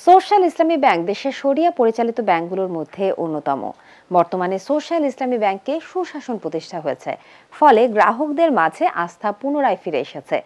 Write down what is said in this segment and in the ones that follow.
Social ইসলামী bank দেশের শরিয়া পরিচালিত ব্যাংকগুলোর মধ্যে অন্যতম। বর্তমানে সোশ্যাল ইসলামী ব্যাংকে সুশাসন প্রতিষ্ঠা হয়েছে, ফলে গ্রাহকদের মাঝে আস্থা পুনরায় ফিরে এসেছে।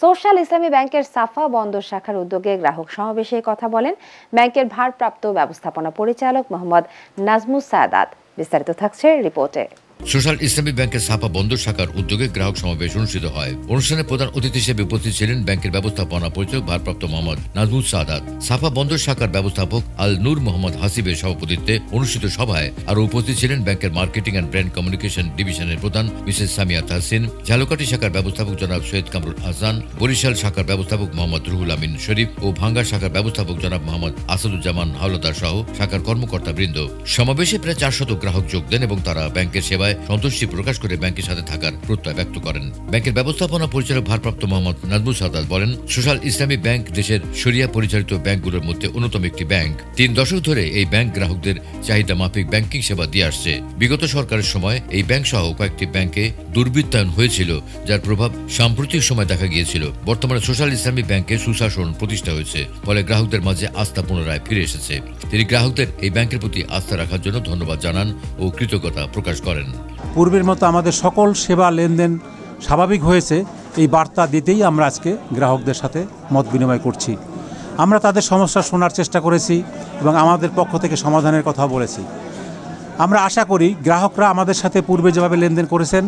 সোশ্যাল ইসলামী ব্যাংকের সাফা বন্দর শাখার উদ্যোগে গ্রাহক সমাবেশে কথা বলেন ব্যাংকের ভারপ্রাপ্ত ব্যবস্থাপনা পরিচালক মোহাম্মদ নাজমুস সাদাত। বিস্তারিত থাকছে রিপোর্টে। সোশ্যাল ইসলামী ব্যাংকের সাফা বন্দর শাখার উদ্যোগে গ্রাহক সমাবেশ অনুষ্ঠিত হয়। অনুষ্ঠানে প্রধান অতিথি হিসেবে উপস্থিত ছিলেন ব্যাংকের ব্যবস্থাপনা পরিচালক ভারপ্রাপ্ত মোহাম্মদ নাজমুস সাদাত। সাফা বন্দর শাখার ব্যবস্থাপক আল নূর মোহাম্মদ হাসিবের সভাপতিত্বে অনুষ্ঠিত সভায় আরও উপস্থিত ছিলেন ব্যাংকের মার্কেটিং অ্যান্ড ব্র্যান্ড কমিউনিকেশন ডিভিশনের প্রধান মিসেস সামিয়া তাহসিন, ঝালকাঠি শাখার ব্যবস্থাপক জনাব সৈয়দ কামরুল আহসান, বরিশাল শাখার ব্যবস্থাপক মোহাম্মদ রুহুল আমিন শরীফ ও ভাঙ্গা শাখার ব্যবস্থাপক জনাব মোহাম্মদ আসাদুজ্জামান হাওলাদার সহ শাখার কর্মকর্তাবৃন্দ। সমাবেশে প্রায় 400 গ্রাহক যোগ দেন এবং তারা ব্যাংকের সেবায় সন্তুষ্টি প্রকাশ করে ব্যাংকের সাথে থাকার প্রত্যয় ব্যক্ত করেন। ব্যাংকের ব্যবস্থাপনা পরিচালক ভারপ্রাপ্ত মোহাম্মদ নাজমুস সাদাত বলেন, সোশ্যাল ইসলামী ব্যাংক দেশের শরিয়া পরিচালিত ব্যাংকগুলোর মধ্যে অন্যতম একটি ব্যাংক। 3 দশক ধরে এই ব্যাংক গ্রাহকদের চাহিদা মাফিক ব্যাংকিং সেবা দিয়ে আসছে। বিগত সরকারের সময় এই ব্যাংক সহ কয়েকটি ব্যাংকে দুর্বৃত্তায়ন হয়েছিল, যার প্রভাব সাম্প্রতিক সময় দেখা গিয়েছিল। বর্তমানে সোশ্যাল ইসলামী ব্যাংকে সুশাসন প্রতিষ্ঠা হয়েছে, ফলে গ্রাহকদের মাঝে আস্থা পুনরায় ফিরে এসেছে। তিনি গ্রাহকদের এই ব্যাংকের প্রতি আস্থা রাখার জন্য ধন্যবাদ জানান ও কৃতজ্ঞতা প্রকাশ করেন। পূর্বের মতো আমাদের সকল সেবা লেনদেন স্বাভাবিক হয়েছে, এই বার্তা দিতেই আমরা আজকে গ্রাহকদের সাথে মত বিনিময় করছি। আমরা তাদের সমস্যা শোনার চেষ্টা করেছি এবং আমাদের পক্ষ থেকে সমাধানের কথা বলেছি। আমরা আশা করি গ্রাহকরা আমাদের সাথে পূর্বে যেভাবে লেনদেন করেছেন,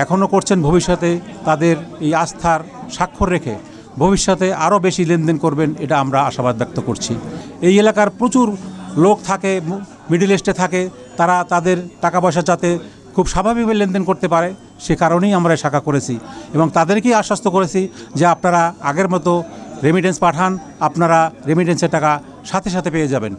এখনও করছেন, ভবিষ্যতে তাদের এই আস্থার স্বাক্ষর রেখে ভবিষ্যতে আরও বেশি লেনদেন করবেন, এটা আমরা আশাবাদ ব্যক্ত করছি। এই এলাকার প্রচুর লোক থাকে, মিডল ইস্টে থাকে, তারা তাদের টাকা পয়সা যাতে খুব স্বাভাবিকভাবে লেনদেন করতে পারে, সে কারণেই আমরা শাখা করেছি এবং তাদেরকেই আশ্বস্ত করেছি যে আপনারা আগের মতো রেমিটেন্স পাঠান, আপনারা রেমিটেন্সের টাকা সাথে সাথে পেয়ে যাবেন।